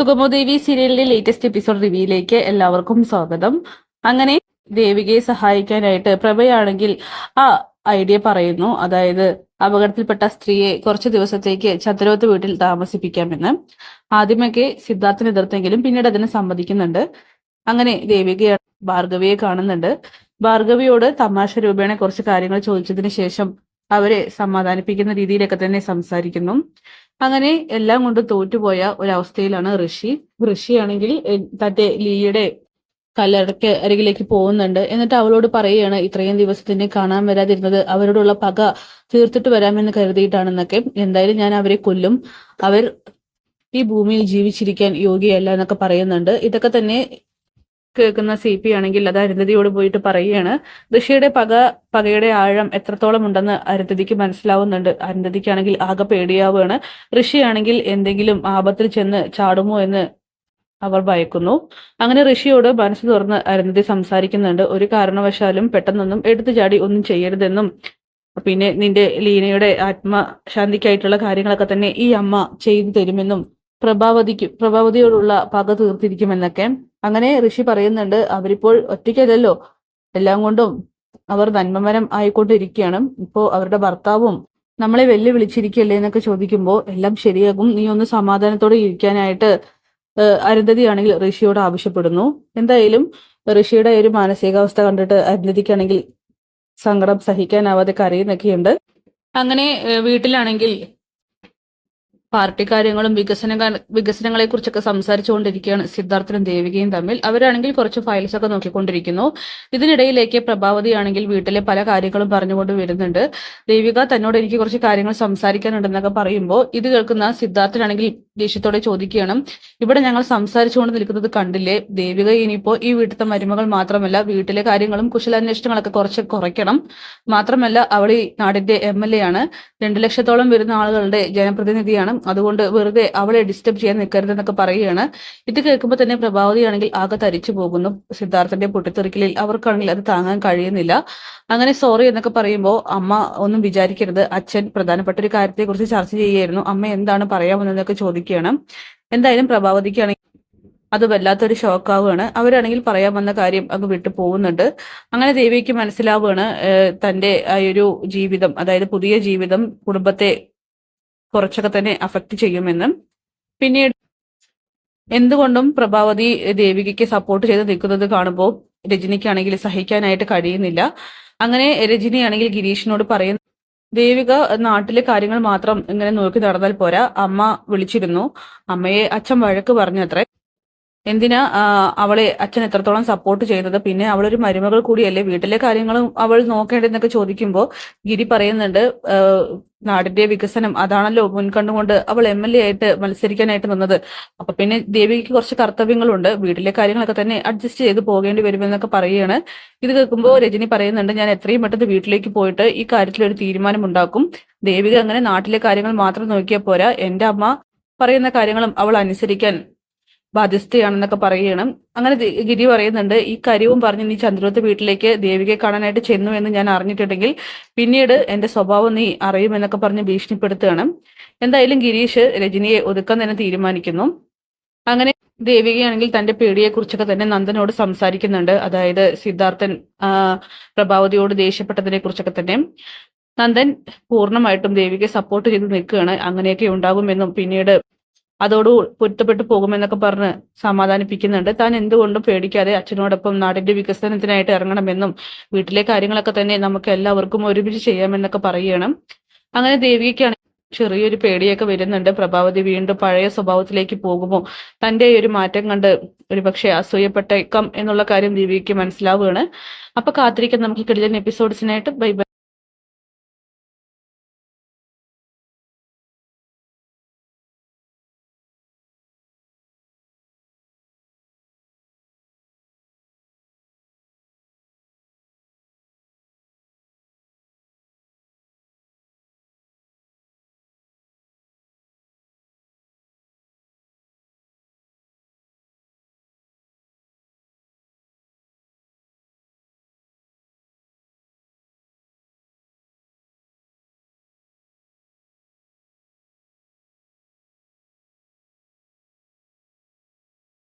സുഗമോദേവി സീരിയലിന്റെ latest episode റിവ്യൂയിലേക്ക് എല്ലാവർക്കും സ്വാഗതം. അങ്ങനെ ദേവികയെ സഹായിക്കാനായിട്ട് പ്രഭയാണെങ്കിൽ ആ ഐഡിയ പറയുന്നു. അതായത് അപകടത്തിൽപ്പെട്ട സ്ത്രീയെ കുറച്ചു ദിവസത്തേക്ക് ചന്ദ്രോത്ത് വീട്ടിൽ താമസിപ്പിക്കാമെന്ന്. ആദ്യമൊക്കെ സിദ്ധാർത്ഥിന് എതിർത്തെങ്കിലും പിന്നീട് അതിന് സമ്മതിക്കുന്നുണ്ട്. അങ്ങനെ ദേവിക ഭാർഗവിയെ കാണുന്നുണ്ട്. ഭാർഗവിയോട് തമാശ രൂപേണ കുറച്ച് കാര്യങ്ങൾ ചോദിച്ചതിന് ശേഷം അവരെ സമാധാനിപ്പിക്കുന്ന രീതിയിലൊക്കെ തന്നെ സംസാരിക്കുന്നു. അങ്ങനെ എല്ലാം കൊണ്ട് തോറ്റുപോയ ഒരവസ്ഥയിലാണ് ഋഷിയാണെങ്കിൽ തന്റെ ലീയുടെ കല്ലറയ്ക്ക് അരികിലേക്ക് പോകുന്നുണ്ട്. എന്നിട്ട് അവളോട് പറയുകയാണ്, ഇത്രയും ദിവസത്തിന്റെ കാണാൻ വരാതിരുന്നത് അവരോടുള്ള പക തീർത്തിട്ട് വരാമെന്ന് കരുതിയിട്ടാണെന്നൊക്കെ. എന്തായാലും ഞാൻ അവരെ കൊല്ലും, അവർ ഈ ഭൂമിയിൽ ജീവിച്ചിരിക്കാൻ യോഗ്യയല്ല എന്നൊക്കെ പറയുന്നുണ്ട്. ഇതൊക്കെ തന്നെ കേൾക്കുന്ന CP ആണെങ്കിൽ അത് അരുന്ധതിയോട് പോയിട്ട് പറയുകയാണ്. ഋഷിയുടെ പകയുടെ ആഴം എത്രത്തോളം ഉണ്ടെന്ന് അരുന്ധതിക്ക് മനസ്സിലാവുന്നുണ്ട്. അരുന്ധതിക്കാണെങ്കിൽ ആകെ പേടിയാവുകയാണ്. ഋഷിയാണെങ്കിൽ എന്തെങ്കിലും ആപത്തിൽ ചെന്ന് ചാടുമോ എന്ന് അവർ ഭയക്കുന്നു. അങ്ങനെ ഋഷിയോട് മനസ്സ് തുറന്ന് അരുന്ധതി സംസാരിക്കുന്നുണ്ട്. ഒരു കാരണവശാലും പെട്ടെന്നൊന്നും എടുത്തു ചാടി ഒന്നും ചെയ്യരുതെന്നും, പിന്നെ നിന്റെ ലീനയുടെ ആത്മശാന്തിക്കായിട്ടുള്ള കാര്യങ്ങളൊക്കെ തന്നെ ഈ അമ്മ ചെയ്തു തരുമെന്നും, പ്രഭാവതിയോടുള്ള പക തീർത്തിരിക്കുമെന്നൊക്കെ. അങ്ങനെ ഋഷി പറയുന്നുണ്ട്, അവരിപ്പോൾ ഒറ്റയ്ക്കല്ലല്ലോ, എല്ലാം കൊണ്ടും അവർ നന്മമരം ആയിക്കൊണ്ടിരിക്കുകയാണ്. ഇപ്പോ അവരുടെ ഭർത്താവും നമ്മളെ വെല്ലുവിളിച്ചിരിക്കല്ലേ എന്നൊക്കെ ചോദിക്കുമ്പോൾ എല്ലാം ശരിയാകും, നീ ഒന്ന് സമാധാനത്തോടെ ഇരിക്കാനായിട്ട് അരുന്ധതിയാണെങ്കിൽ ഋഷിയോട് ആവശ്യപ്പെടുന്നു. എന്തായാലും ഋഷിയുടെ ഒരു മാനസികാവസ്ഥ കണ്ടിട്ട് അരുന്ധതിക്കാണെങ്കിൽ സങ്കടം സഹിക്കാനാവാതെ കരയുന്നൊക്കെയുണ്ട്. അങ്ങനെ വീട്ടിലാണെങ്കിൽ പാർട്ടി കാര്യങ്ങളും വികസനങ്ങളെ കുറിച്ചൊക്കെ സംസാരിച്ചുകൊണ്ടിരിക്കുകയാണ് സിദ്ധാർത്ഥനും ദേവികയും തമ്മിൽ. അവരാണെങ്കിൽ കുറച്ച് ഫയൽസ് ഒക്കെ നോക്കിക്കൊണ്ടിരിക്കുന്നു. ഇതിനിടയിലേക്ക് പ്രഭാവതിയാണെങ്കിൽ വീട്ടിലെ പല കാര്യങ്ങളും പറഞ്ഞുകൊണ്ട് വരുന്നുണ്ട്. ദേവിക തന്നോട് എനിക്ക് കുറച്ച് കാര്യങ്ങൾ സംസാരിക്കാനുണ്ടെന്നൊക്കെ പറയുമ്പോൾ ഇത് കേൾക്കുന്ന സിദ്ധാർത്ഥനാണെങ്കിൽ ദേഷ്യത്തോടെ ചോദിക്കുകയാണ്, ഇവിടെ ഞങ്ങൾ സംസാരിച്ചുകൊണ്ട് നിൽക്കുന്നത് കണ്ടില്ലേ? ദേവിക ഇനിയിപ്പോ ഈ വീട്ടിലത്തെ മരുമകൾ മാത്രമല്ല, വീട്ടിലെ കാര്യങ്ങളും കുശലാന്വേഷണങ്ങളൊക്കെ കുറച്ച് കുറയ്ക്കണം. മാത്രമല്ല അവൾ ഈ നാടിന്റെ MLA ആണ്, 2 ലക്ഷത്തോളം വരുന്ന ആളുകളുടെ ജനപ്രതിനിധിയാണ്. അതുകൊണ്ട് വെറുതെ അവളെ ഡിസ്റ്റർബ് ചെയ്യാൻ നിൽക്കരുതെന്നൊക്കെ പറയുകയാണ്. ഇത് കേൾക്കുമ്പോൾ തന്നെ പ്രഭാവതിയാണെങ്കിൽ ആകെ തരിച്ചു പോകുന്നു. സിദ്ധാർത്ഥന്റെ പൊട്ടിത്തെറിക്കലിൽ അവർക്കാണെങ്കിൽ അത് താങ്ങാൻ കഴിയുന്നില്ല. അങ്ങനെ സോറി എന്നൊക്കെ പറയുമ്പോൾ, അമ്മ ഒന്നും വിചാരിക്കരുത്, അച്ഛൻ പ്രധാനപ്പെട്ട ഒരു കാര്യത്തെക്കുറിച്ച് ചർച്ച ചെയ്യുകയായിരുന്നു, അമ്മ എന്താണ് പറയാമെന്നൊക്കെ ചോദിക്കുകയാണ്. എന്തായാലും പ്രഭാവതിക്കാണെങ്കിൽ അത് വല്ലാത്തൊരു ഷോക്കാവുകയാണ്. അവരാണെങ്കിൽ പറയാൻ വന്ന കാര്യം അങ്ങ് വിട്ടു പോകുന്നുണ്ട്. അങ്ങനെ ദേവിക്ക് മനസ്സിലാവുകയാണ് തന്റെ ആ ഒരു ജീവിതം, അതായത് പുതിയ ജീവിതം കുടുംബത്തെ കുറച്ചൊക്കെ തന്നെ അഫക്റ്റ് ചെയ്യുമെന്ന്. പിന്നീട് എന്തുകൊണ്ടും പ്രഭാവതി ദേവികയ്ക്ക് സപ്പോർട്ട് ചെയ്ത് നിൽക്കുന്നത് കാണുമ്പോൾ രജനിക്കാണെങ്കിൽ സഹിക്കാനായിട്ട് കഴിയുന്നില്ല. അങ്ങനെ രജനിയാണെങ്കിൽ ഗിരീഷിനോട് പറയുന്നു, ദേവിക നാട്ടിലെ കാര്യങ്ങൾ മാത്രം ഇങ്ങനെ നോക്കി നടന്നാൽ പോരാ, അമ്മ വിളിച്ചിരുന്നു, അമ്മയെ അച്ഛൻ വഴക്ക് പറഞ്ഞത്രേ, എന്തിനാ അവളെ അച്ഛൻ എത്രത്തോളം സപ്പോർട്ട് ചെയ്തത്, പിന്നെ അവളൊരു മരുമകൾ കൂടിയല്ലേ, വീട്ടിലെ കാര്യങ്ങളും അവൾ നോക്കേണ്ടതെന്നൊക്കെ ചോദിക്കുമ്പോൾ ഗിരി പറയുന്നുണ്ട്, നാടിന്റെ വികസനം അതാണല്ലോ മുൻകണ്ടുകൊണ്ട് അവൾ MLA ആയിട്ട് മത്സരിക്കാനായിട്ട് നിന്നത്. അപ്പൊ പിന്നെ ദേവിക്ക് കുറച്ച് കർത്തവ്യങ്ങളുണ്ട്, വീട്ടിലെ കാര്യങ്ങളൊക്കെ തന്നെ അഡ്ജസ്റ്റ് ചെയ്ത് പോകേണ്ടി വരുമെന്നൊക്കെ പറയുകയാണ്. ഇത് കേൾക്കുമ്പോൾ രജനി പറയുന്നുണ്ട്, ഞാൻ എത്രയും പെട്ടെന്ന് വീട്ടിലേക്ക് പോയിട്ട് ഈ കാര്യത്തിൽ ഒരു തീരുമാനം ഉണ്ടാക്കും. ദേവിക അങ്ങനെ നാട്ടിലെ കാര്യങ്ങൾ മാത്രം നോക്കിയാൽ പോരാ, എന്റെ അമ്മ പറയുന്ന കാര്യങ്ങളും അവൾ അനുസരിക്കാൻ ബാധ്യസ്ഥയാണെന്നൊക്കെ പറയുകയാണ്. അങ്ങനെ ഗിരി പറയുന്നുണ്ട്, ഈ കാര്യവും പറഞ്ഞ് നീ ചന്ദ്രോത്ത് വീട്ടിലേക്ക് ദേവികയെ കാണാനായിട്ട് ചെന്നു എന്ന് ഞാൻ അറിഞ്ഞിട്ടുണ്ടെങ്കിൽ പിന്നീട് എന്റെ സ്വഭാവം നീ അറിയുമെന്നൊക്കെ പറഞ്ഞ് ഭീഷണിപ്പെടുത്തുകയാണ്. എന്തായാലും ഗിരീഷ് രജനിയെ ഒതുക്കാൻ തന്നെ തീരുമാനിക്കുന്നു. അങ്ങനെ ദേവികയാണെങ്കിൽ തന്റെ പേടിയെക്കുറിച്ചൊക്കെ തന്നെ നന്ദനോട് സംസാരിക്കുന്നുണ്ട്. അതായത് സിദ്ധാർത്ഥൻ പ്രഭാവതിയോട് ദേഷ്യപ്പെട്ടതിനെ കുറിച്ചൊക്കെ തന്നെ. നന്ദൻ പൂർണ്ണമായിട്ടും ദേവികയെ സപ്പോർട്ട് ചെയ്ത് നിൽക്കുകയാണ്. അങ്ങനെയൊക്കെ ഉണ്ടാകുമെന്നും പിന്നീട് അതോട് പൊരുത്തപ്പെട്ടു പോകുമെന്നൊക്കെ പറഞ്ഞ് സമാധാനിപ്പിക്കുന്നുണ്ട്. താൻ എന്തുകൊണ്ടും പേടിക്കാതെ അച്ഛനോടൊപ്പം നാടിന്റെ വികസനത്തിനായിട്ട് ഇറങ്ങണമെന്നും, വീട്ടിലെ കാര്യങ്ങളൊക്കെ തന്നെ നമുക്ക് എല്ലാവർക്കും ഒരുമിച്ച് ചെയ്യാമെന്നൊക്കെ പറയുകയാണ്. അങ്ങനെ ദേവികയ്ക്കാണ് ചെറിയൊരു പേടിയൊക്കെ വരുന്നുണ്ട്. പ്രഭാവതി വീണ്ടും പഴയ സ്വഭാവത്തിലേക്ക് പോകുമോ, തന്റെ ഒരു മാറ്റം കണ്ട് ഒരുപക്ഷെ അസൂയപ്പെട്ടേക്കാം എന്നുള്ള കാര്യം ദേവികയ്ക്ക് മനസ്സിലാവുകയാണ്. അപ്പൊ കാത്തിരിക്കാൻ നമുക്ക് കിടിലൻ എപ്പിസോഡ്സിനായിട്ട്. Bye bye.